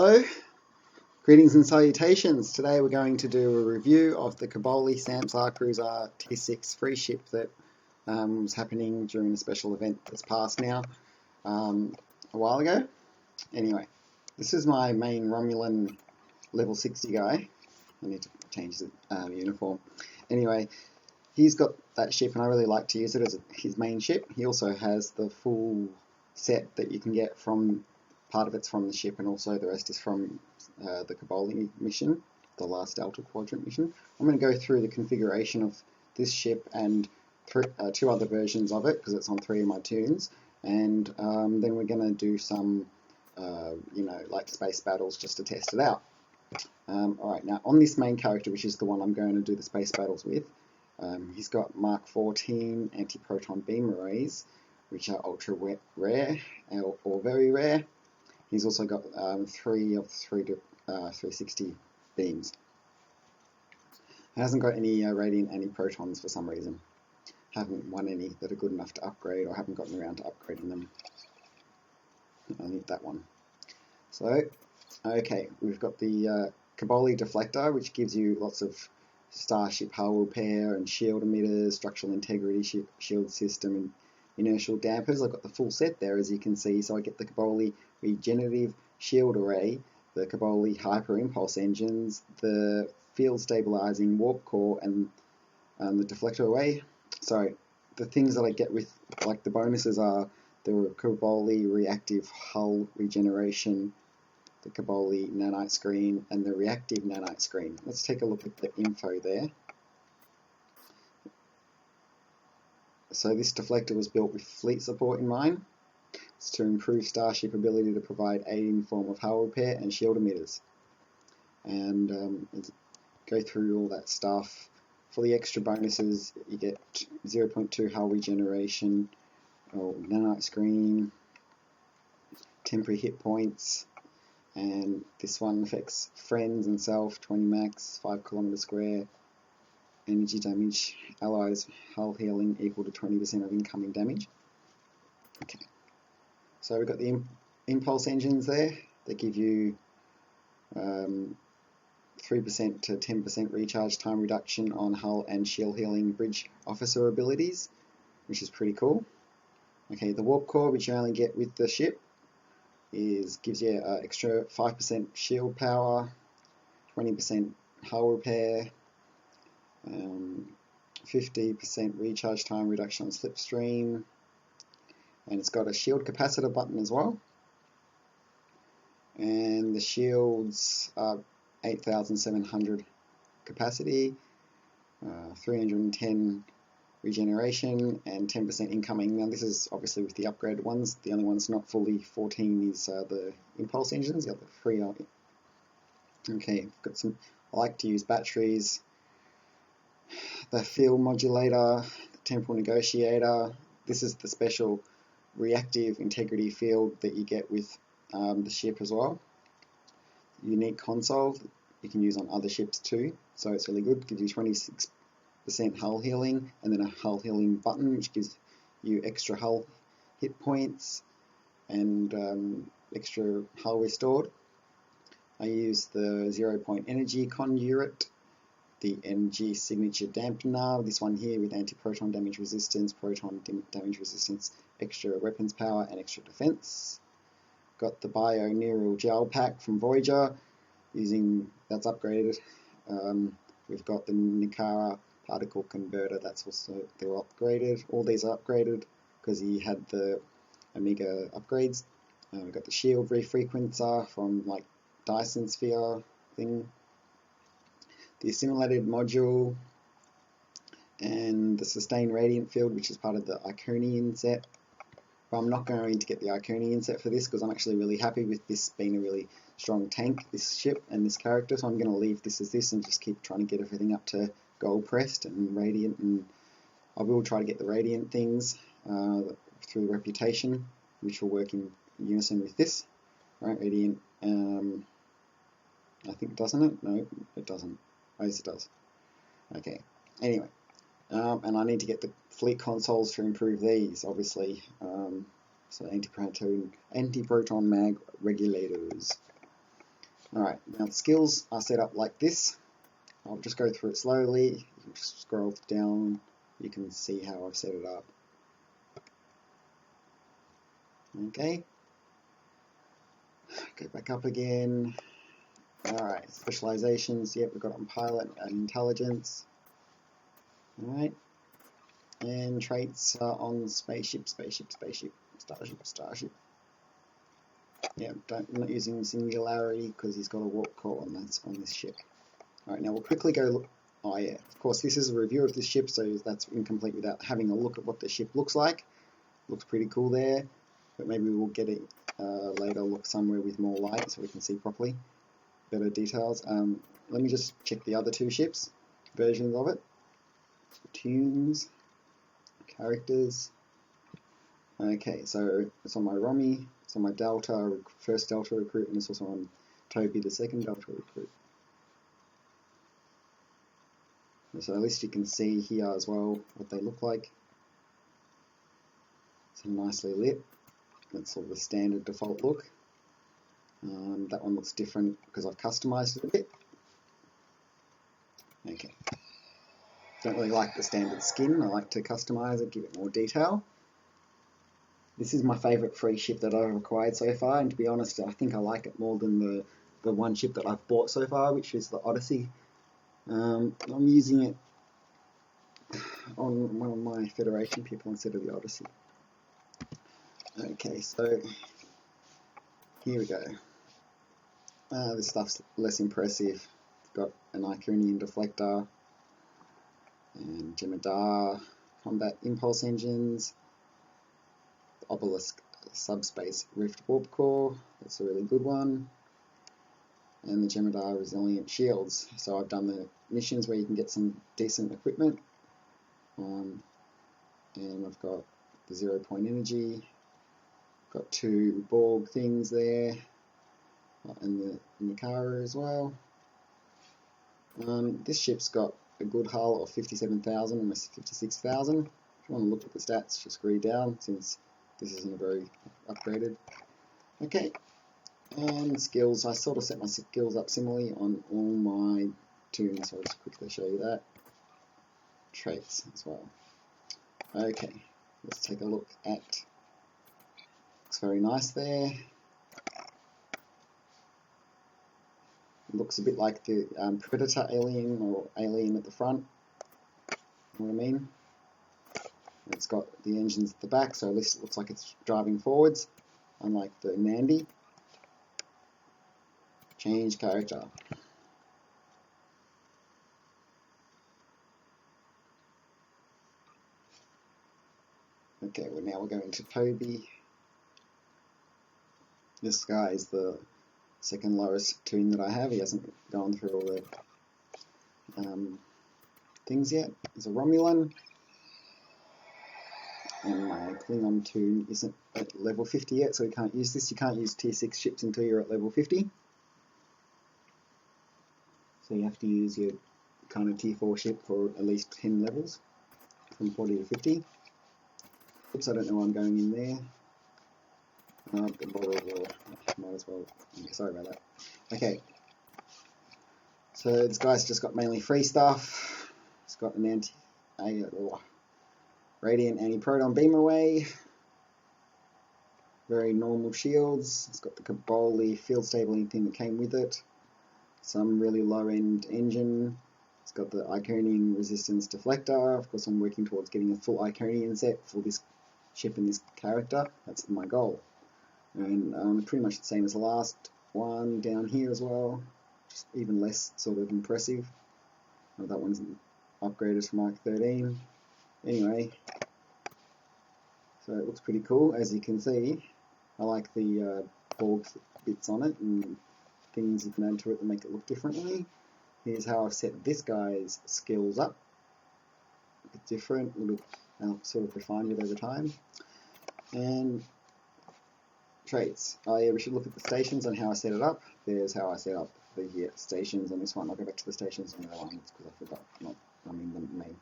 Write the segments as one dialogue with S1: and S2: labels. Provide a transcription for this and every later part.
S1: Hello, greetings and salutations. Today we're going to do a review of the Kobali Samsar Cruiser T6 free ship that was happening during a special event that's passed now a while ago. Anyway, this is my main Romulan level 60 guy. I need to change the uniform. Anyway, he's got that ship and I really like to use it as his main ship. He also has the full set that you can get from, part of it's from the ship and also the rest is from the Kobali mission, the last Delta Quadrant mission. I'm going to go through the configuration of this ship and two other versions of it because it's on 3 of my tunes, and then we're going to do some like space battles just to test it out. Alright, now on this main character, which is the one I'm going to do the space battles with, he's got Mark 14 anti-proton beam arrays, which are ultra rare or very rare. He's also got 3 of 360 beams. He hasn't got any radiant anti-protons for some reason. Haven't won any that are good enough to upgrade, or haven't gotten around to upgrading them. I need that one. So, okay, we've got the Kabbalah Deflector, which gives you lots of Starship hull repair and shield emitters, structural integrity shield system, and inertial dampers. I've got the full set there, as you can see. So I get the Kobali regenerative shield array, the Kobali hyper impulse engines, the field stabilizing warp core, and the deflector array. So the things that I get with, like, the bonuses are the Kobali reactive hull regeneration, the Kobali nanite screen, and the reactive nanite screen. Let's take a look at the info there. So this deflector was built with fleet support in mind. It's to improve Starship ability to provide aid in the form of hull repair and shield emitters. And go through all that stuff. For the extra bonuses, you get 0.2 hull regeneration, or nanite screen, temporary hit points, and this one affects friends and self, 20 max, 5 km square. Energy damage, allies, hull healing equal to 20% of incoming damage. Okay, so we've got the impulse engines there. They give you 3% to 10% recharge time reduction on hull and shield healing bridge officer abilities, which is pretty cool. Okay, the warp core, which you only get with the ship, gives you extra 5% shield power, 20% hull repair, 50% recharge time reduction on slipstream, and it's got a shield capacitor button as well. And the shields are 8,700 capacity, 310 regeneration, and 10% incoming. Now this is obviously with the upgraded ones. The only one's not fully 14 is the impulse engines. The other 3 are. Okay, I've got some. I like to use batteries. The field modulator, the temporal negotiator. This is the special reactive integrity field that you get with the ship as well. Unique console you can use on other ships too, so it's really good. Gives you 26% hull healing, and then a hull healing button which gives you extra hull hit points and extra hull restored. I use the 0-point energy conduit, the energy signature dampener, this one here with anti-proton damage resistance, proton damage resistance, extra weapons power, and extra defense. Got the bio-neural gel pack from Voyager, that's upgraded. We've got the Nikara particle converter, they're upgraded. All these are upgraded because he had the Omega upgrades. We've got the shield refrequencer from like Dyson Sphere thing, the assimilated module, and the sustained radiant field, which is part of the Iconian set. But I'm not going to get the Iconian set for this because I'm actually really happy with this being a really strong tank, this ship and this character, so I'm going to leave this as this and just keep trying to get everything up to gold pressed and radiant, and I will try to get the radiant things through reputation, which will work in unison with this. Right, radiant, I think, doesn't it? No, it doesn't. Oh, yes, it does. Okay, anyway, and I need to get the fleet consoles to improve these, obviously. So anti-proton mag regulators. Alright, now the skills are set up like this. I'll just go through it slowly. You can just scroll down, you can see how I've set it up. Okay, go back up again. Alright, specializations, yep, we've got on pilot and intelligence. Alright, and traits are on spaceship, starship. Yeah, I'm not using singularity because he's got a warp core on this ship. Alright, now we'll quickly go look. Oh yeah, of course this is a review of this ship, so that's incomplete without having a look at what the ship looks like. Looks pretty cool there, but maybe we'll get it later look somewhere with more light so we can see properly. Better details. Let me just check the other two ships, versions of it. Tunes, characters. Okay, so it's on my Romy, it's on my Delta, first Delta recruit, and it's also on Toby, the second Delta recruit. So at least you can see here as well what they look like. So nicely lit. That's sort of the standard default look. That one looks different because I've customized it a bit. Okay. Don't really like the standard skin. I like to customize it, give it more detail. This is my favourite free ship that I've acquired so far, and to be honest, I think I like it more than the one ship that I've bought so far, which is the Odyssey. I'm using it on one of my Federation people instead of the Odyssey. Okay, so here we go. This stuff's less impressive. It's got an Iconian deflector and Jemadar combat impulse engines, the Obelisk subspace rift warp core, that's a really good one, and the Jemadar resilient shields. So I've done the missions where you can get some decent equipment, and I've got the 0 point energy, got 2 Borg things there, and the Nikara as well. This ship's got a good hull of 57,000, almost 56,000. If you want to look at the stats, just read down since this isn't a very upgraded. Okay, and skills, I sort of set my skills up similarly on all my tunes, so I'll just quickly show you that. Traits as well. Okay, let's take a look at, looks very nice there. It looks a bit like the Predator alien or alien at the front. You know what I mean? It's got the engines at the back, so at least it looks like it's driving forwards, unlike the Nandi. Change character. Okay, well now we're going to Toby. This guy is the second lowest tune that I have. He hasn't gone through all the things yet. He's a Romulan, and my Klingon tune isn't at level 50 yet, so we can't use this. You can't use tier 6 ships until you're at level 50. So you have to use your kind of tier 4 ship for at least 10 levels, from 40 to 50. Oops, I don't know why I'm going in there. Might as well. Sorry about that. Okay. So this guy's just got mainly free stuff. It's got an radiant anti-proton beam away. Very normal shields. It's got the Kobali field stabling thing that came with it. Some really low-end engine. It's got the Iconian resistance deflector. Of course, I'm working towards getting a full Iconian set for this ship and this character. That's my goal. And pretty much the same as the last one down here as well, just even less sort of impressive. That one's upgraded from Mark 13. Anyway, so it looks pretty cool, as you can see. I like the Borg bits on it and things you can add to it that make it look differently. Here's how I've set this guy's skills up. A bit different, a little bit, sort of refined it over time. And traits. Oh yeah, we should look at the stations and how I set it up. There's how I set up the stations on this one. I'll go back to the stations on the other ones because I forgot not running the main.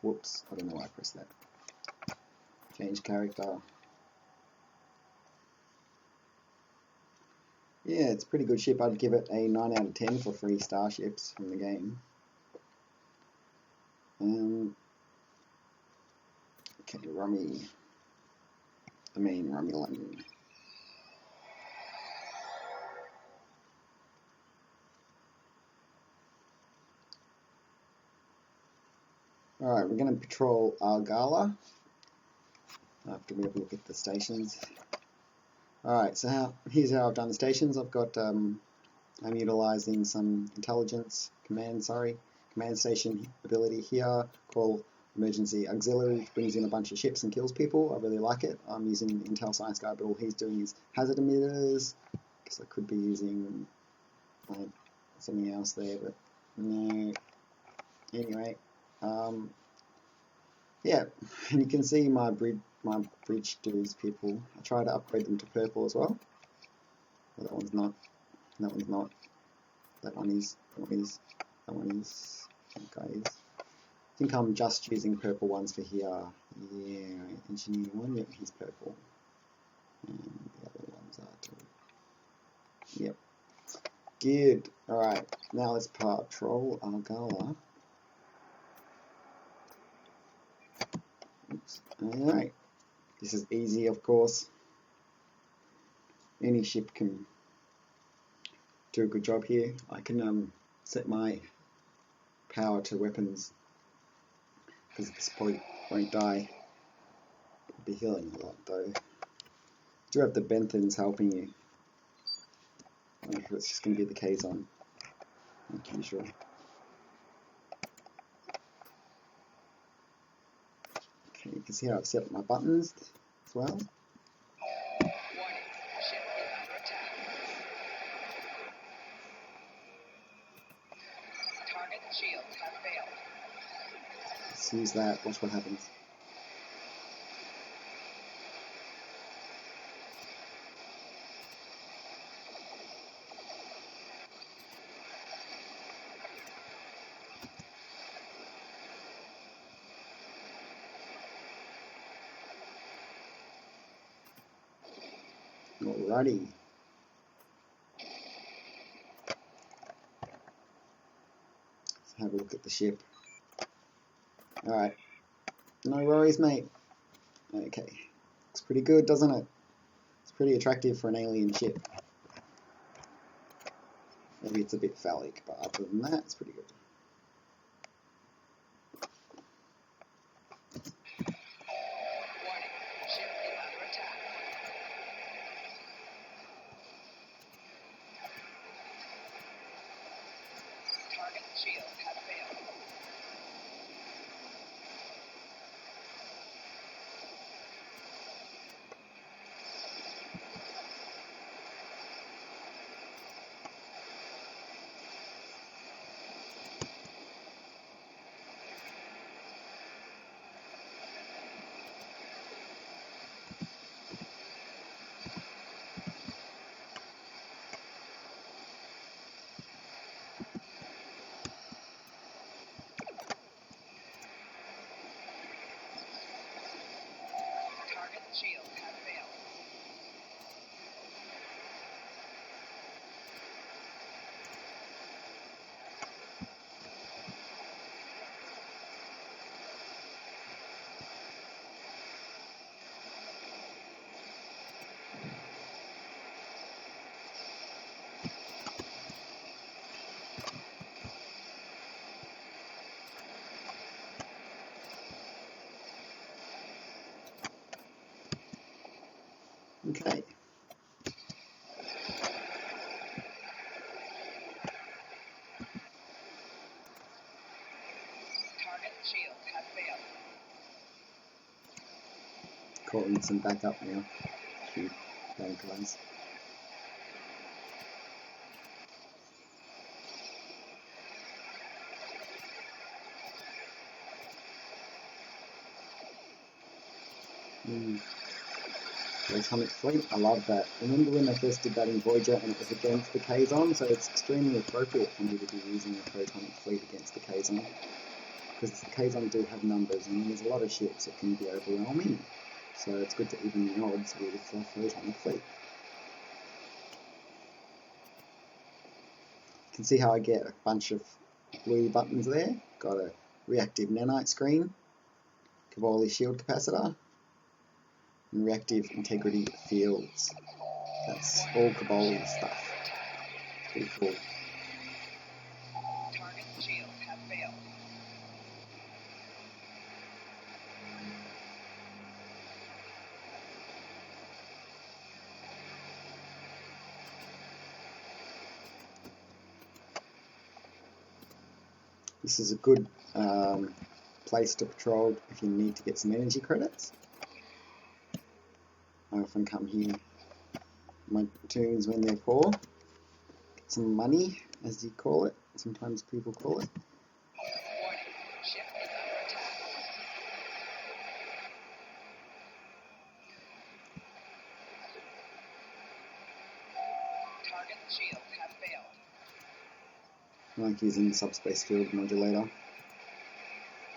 S1: Whoops, I don't know why I pressed that. Change character. Yeah, it's a pretty good ship. I'd give it a 9 out of 10 for free starships from the game. Okay, Romulan. Alright, we're going to patrol Argala after we have a look at the stations. Alright, so here's how I've done the stations. I've got, I'm utilising some intelligence command station ability here, call emergency auxiliary, which brings in a bunch of ships and kills people. I really like it. I'm using Intel Science Guy, but all he's doing is hazard emitters. Guess I could be using something else there, but no. Anyway, yeah, and you can see my bridge dudes people. I try to upgrade them to purple as well. But that one's not. That one's not. That one is. That one is. That one is. That guy is. I think I'm just using purple ones for here. Yeah, engineer one. Yep, he's purple. And the other ones are too. Yep. Good. Alright, now let's patrol Argala. Oops. Alright. This is easy, of course. Any ship can do a good job here. I can set my power to weapons because this point won't die. I'll be healing a lot though. You do have the Benthans helping you. I think it's just going to be the Kazon, like usual. Okay, you can see how I've set up my buttons as well. Let's use that, watch what happens. Alrighty. Let's have a look at the ship. Alright. No worries, mate. Okay. Looks pretty good, doesn't it? It's pretty attractive for an alien ship. Maybe it's a bit phallic, but other than that, it's pretty good. Okay. Calling some backup now. Shoot, bank lines. Atomic Fleet, I love that. Remember when they first did that in Voyager and it was against the Kazon, so it's extremely appropriate for me to be using a Photonic Fleet against the Kazon. Because the Kazon do have numbers and there's a lot of ships, it can be overwhelming. So it's good to even the odds with the Photonic Fleet. can see how I get a bunch of blue buttons there. Got a reactive nanite screen, Kobali shield capacitor, and reactive integrity fields. That's all Kobali stuff. Pretty cool.
S2: Target shields have failed.
S1: This is a good place to patrol if you need to get some energy credits. I often come here my tunes when they're poor. Get some money, as you call it. Sometimes people call it.
S2: Warning, ship is under attack. Target shields have failed.
S1: I like using the subspace field modulator.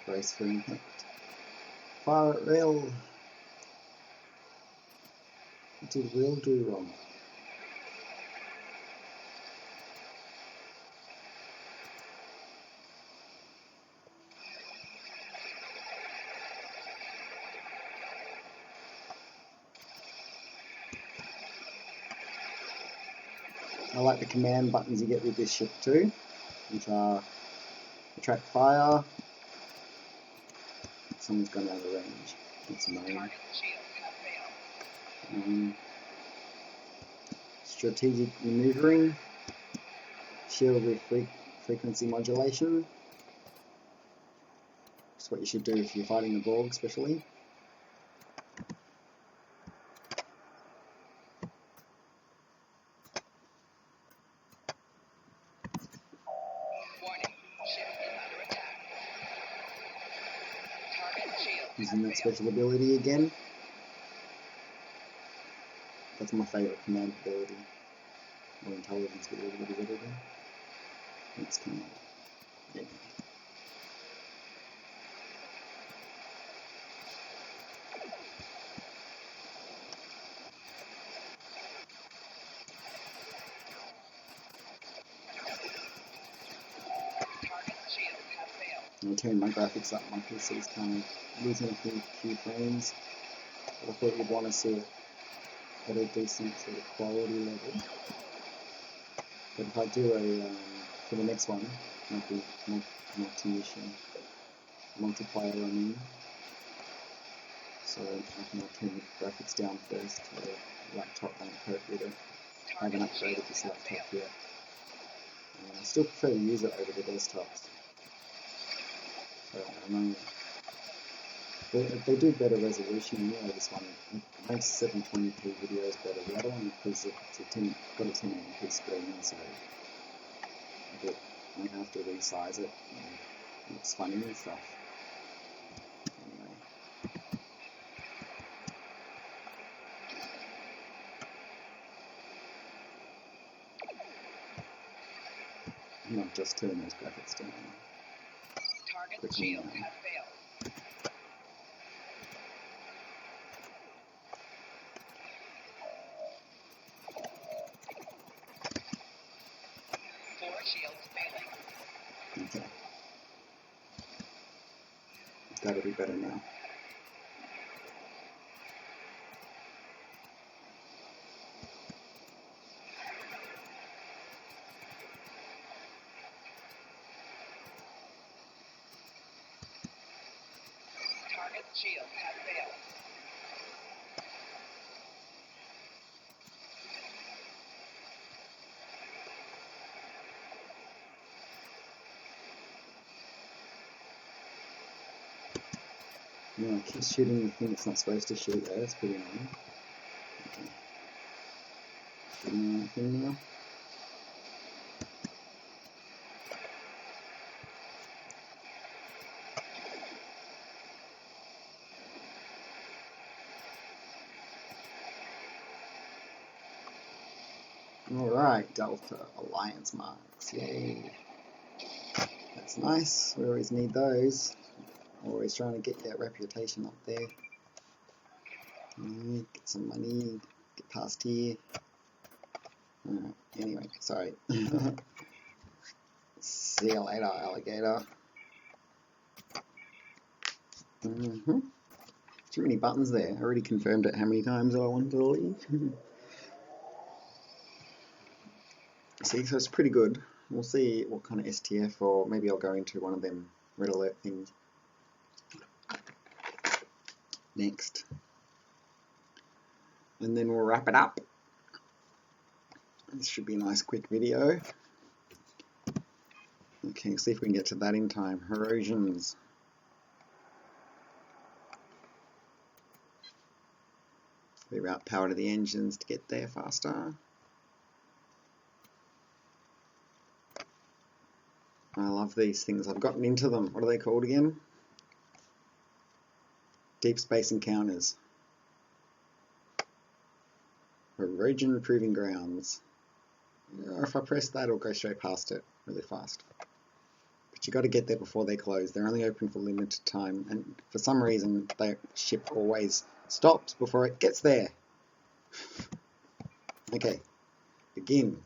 S1: Brace for impact. Fire at rail. What did Will do wrong? I like the command buttons you get with this ship too, which are attract fire. Someone's gone out of range. That's annoying.
S2: Target shields have failed.
S1: Strategic maneuvering. Shield with frequency modulation. That's what you should do if you're fighting the Borg, especially.
S2: Warning, ship is under attack. Target shields
S1: Using that
S2: have failed.
S1: special ability again. That's my favourite command ability. Or intelligence ability, whatever. It's command. Anyway.
S2: Target shields have failed.
S1: I'll turn my graphics up. My PC's kind of losing a few frames. But I thought you'd want to see it at a decent sort of quality level. But if I do a, for the next one, might be multi-mission, multiplayer, I mean. So I can turn the graphics down first. The laptop won't cope with it. I haven't upgraded this laptop yet. I still prefer to use it over the desktops. So I know they do better resolution. This one it makes 720p videos better. The other one, because it's got a 1080p screen, so I have to resize it. It looks funny and stuff. Anyway. I might just turn those graphics down.
S2: Target
S1: Quickly
S2: shields
S1: now.
S2: have failed. Four shields failing.
S1: Okay. It's got to be better now.
S2: Target shields have failed.
S1: No, it keeps shooting the thing it's not supposed to shoot there. That's pretty annoying. Okay. Shooting the right thing now. Alright, Delta Alliance marks. Yay. That's nice. We always need those. Always trying to get that reputation up there. Alright, get some money. Get past here. Alright, anyway, sorry. See you later, alligator. Too many buttons there. I already confirmed it how many times I wanted to leave. See, so it's pretty good. We'll see what kind of STF, or maybe I'll go into one of them red alert things next. And then we'll wrap it up. This should be a nice quick video. Okay, see if we can get to that in time. Hirogens. We route power to the engines to get there faster. I love these things. I've gotten into them. What are they called again? Deep Space Encounters. Hirogen Proving Grounds. If I press that, it'll go straight past it really fast. But you got to get there before they close. They're only open for limited time, and for some reason, the ship always stops before it gets there. Okay, begin.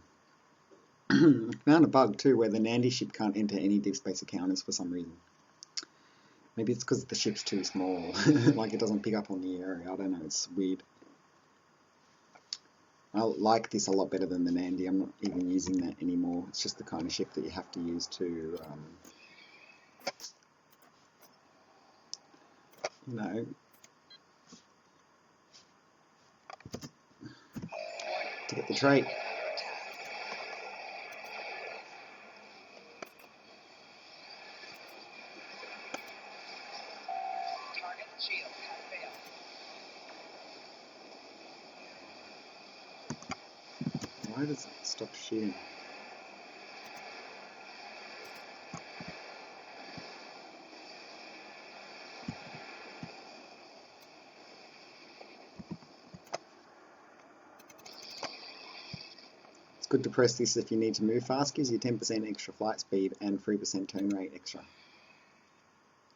S1: Found a bug too where the Nandi ship can't enter any deep space encounters for some reason. Maybe it's because the ship's too small, like it doesn't pick up on the area. I don't know, it's weird. I like this a lot better than the Nandi. I'm not even using that anymore. It's just the kind of ship that you have to use to, you know, to get the trait.
S2: Target shields have failed.
S1: Why does it stop shooting? It's good to press this if you need to move fast. Gives you 10% extra flight speed and 3% turn rate extra.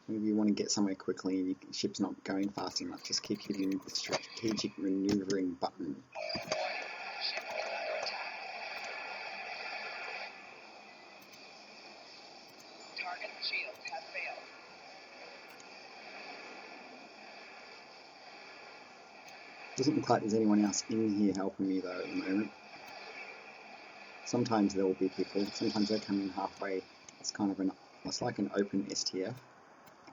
S1: Maybe you want to get somewhere quickly and your ship's not going fast enough, just keep hitting the strategic maneuvering button.
S2: Ship is under attack. Target shields have failed.
S1: Doesn't look like there's anyone else in here helping me though at the moment. Sometimes there will be people, sometimes they come in halfway. It's kind of it's like an open STF.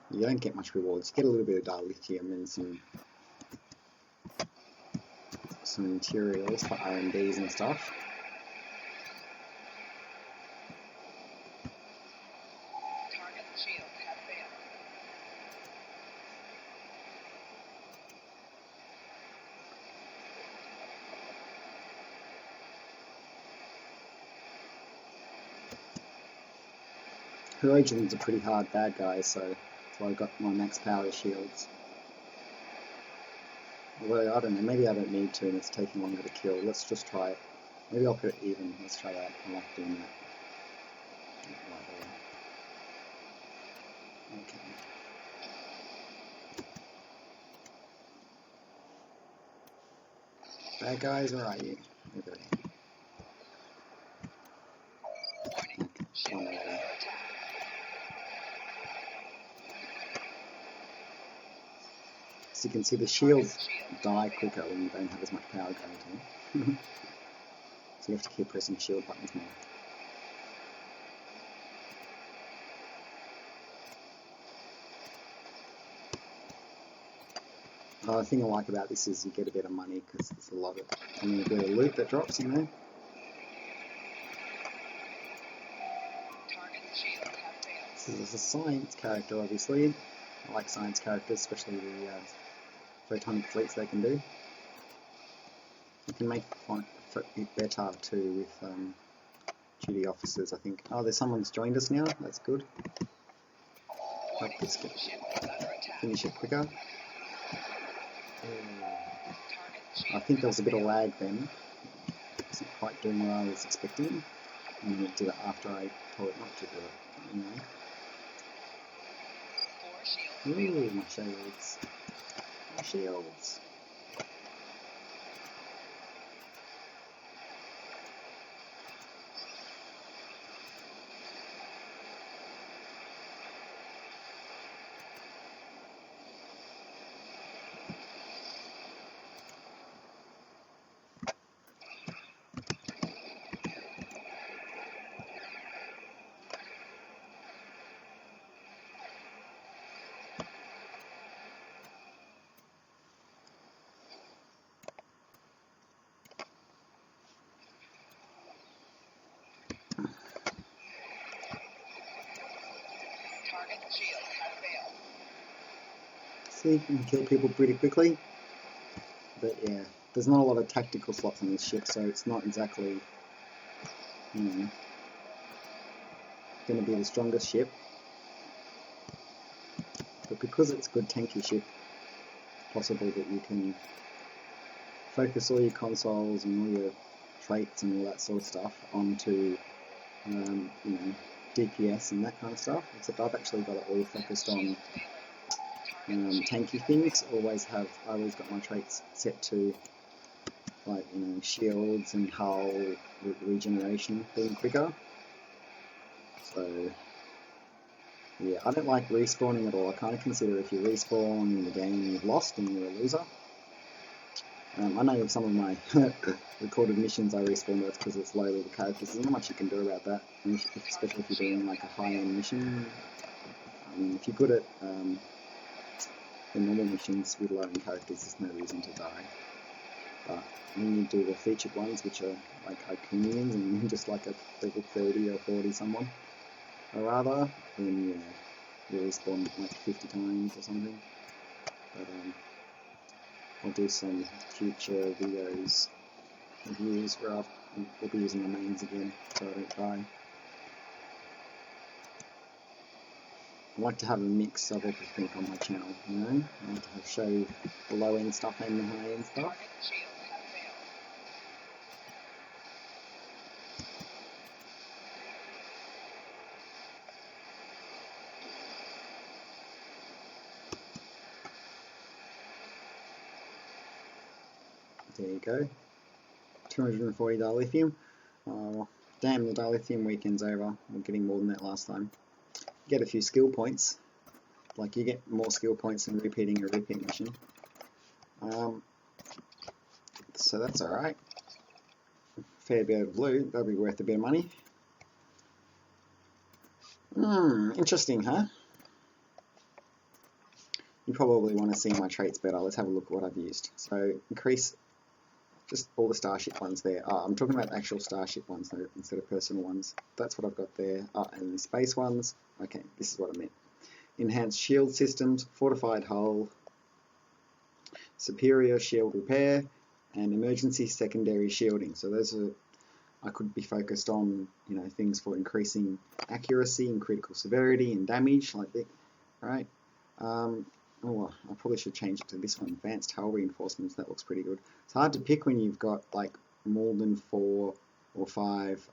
S1: You don't get much rewards. You get a little bit of dilithium and some materials for R&Ds and stuff.
S2: Target shields have failed.
S1: Hirogen's a pretty hard bad guy, so that's why I got my max power shields. Although, I don't know, maybe I don't need to and it's taking longer to kill. Let's just try it. Maybe I'll put it even. Let's try that. I like doing that. Okay. Bad guys, where are you? Over there.
S2: Warning. Ship is under attack.
S1: So you can see the shields die quicker when you don't have as much power going to them. So you have to keep pressing shield buttons more. The thing I like about this is you get a bit of money because there's a lot of, a bit of loot that drops in there.
S2: Target shields have failed.
S1: This is a science character, obviously. I like science characters, especially the photonic fleets they can do. You can make it better too with duty officers, I think. Oh, there's someone's joined us now. That's good. Hope this
S2: Ship is under attack.
S1: finish it quicker.
S2: Target
S1: I
S2: shields
S1: think there was a bit of
S2: have
S1: lag then. It wasn't quite doing what I was expecting. And it did it after I told it not to do it. You know.
S2: 4 shields
S1: Ooh, my shields. My shields.
S2: Target shields have failed.
S1: See, you can kill people pretty quickly. But yeah, there's not a lot of tactical slots on this ship, so it's not exactly, you know, going to be the strongest ship. But because it's a good tanky ship, it's possible that you can focus all your consoles and all your traits and all that sort of stuff onto, you know, DPS and that kind of stuff. Except I've actually got it all focused on tanky things. I always got my traits set to, like, you know, shields and hull regeneration being quicker. So yeah, I don't like respawning at all. I kind of consider if you respawn in the game, you've lost and you're a loser. I know some of my recorded missions I respawn, that's because it's low level characters. There's not much you can do about that, especially if you're doing like a high-end mission. If you're good at the normal missions with low-end characters, there's no reason to die. But when you do the featured ones, which are like Iconians and just like a level 30 or 40 someone, or rather, then yeah, you respawn like 50 times or something. But I'll do some future videos, reviews where we'll be using the mains again, so I don't die. I like to have a mix of everything on my channel, you know? I like to show the low-end stuff and the high-end stuff. There you go. $240 dilithium. Oh, damn, the dilithium weekend's over. We're getting more than that last time. Get a few skill points. Like, you get more skill points than repeating a repeat mission. So that's alright. Fair bit of loot. That'll be worth a bit of money. Interesting, huh? You probably want to see my traits better. Let's have a look at what I've used. So, increase just all the Starship ones there. I'm talking about actual Starship ones though, instead of personal ones. That's what I've got there. And the space ones. Okay, this is what I meant. Enhanced shield systems, fortified hull, superior shield repair, and emergency secondary shielding. So those are, I could be focused on, you know, things for increasing accuracy and critical severity and damage, like that, right? Oh, I probably should change it to this one, advanced hull reinforcements. That looks pretty good. It's hard to pick when you've got like more than 4 or 5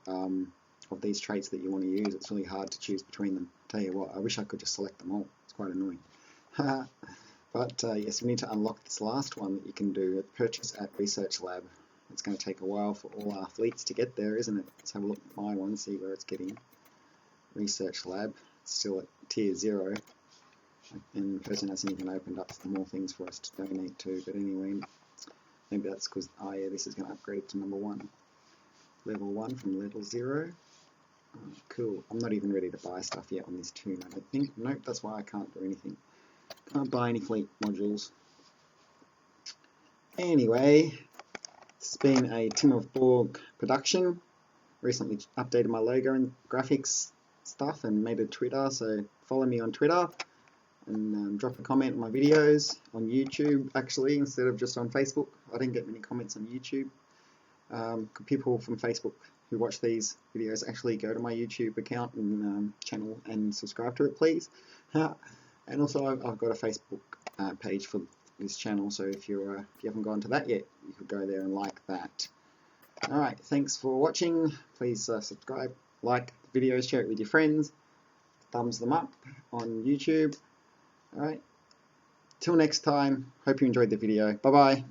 S1: of these traits that you want to use. It's really hard to choose between them. Tell you what, I wish I could just select them all. It's quite annoying. But yes, we need to unlock this last one that you can do at purchase at Research Lab. It's going to take a while for all our fleets to get there, isn't it? Let's have a look at my one, see where it's getting. Research Lab, it's still at tier 0. And the person hasn't even opened up more things for us to donate to. But anyway, maybe that's because, oh yeah, this is going to upgrade to number 1. Level 1 from level 0. Oh, cool. I'm not even ready to buy stuff yet on this tune, I don't think. Nope, that's why I can't do anything. Can't buy any fleet modules. Anyway, it's been a Tim of Borg production. Recently updated my logo and graphics stuff and made a Twitter, so follow me on Twitter and drop a comment on my videos on YouTube, actually, instead of just on Facebook. I didn't get many comments on YouTube. People from Facebook who watch these videos actually go to my YouTube account and channel and subscribe to it, please. And also, I've got a Facebook page for this channel, so if you haven't gone to that yet, you could go there and like that. Alright, thanks for watching. Please subscribe, like the videos, share it with your friends, thumbs them up on YouTube. Alright, till next time, hope you enjoyed the video. Bye bye.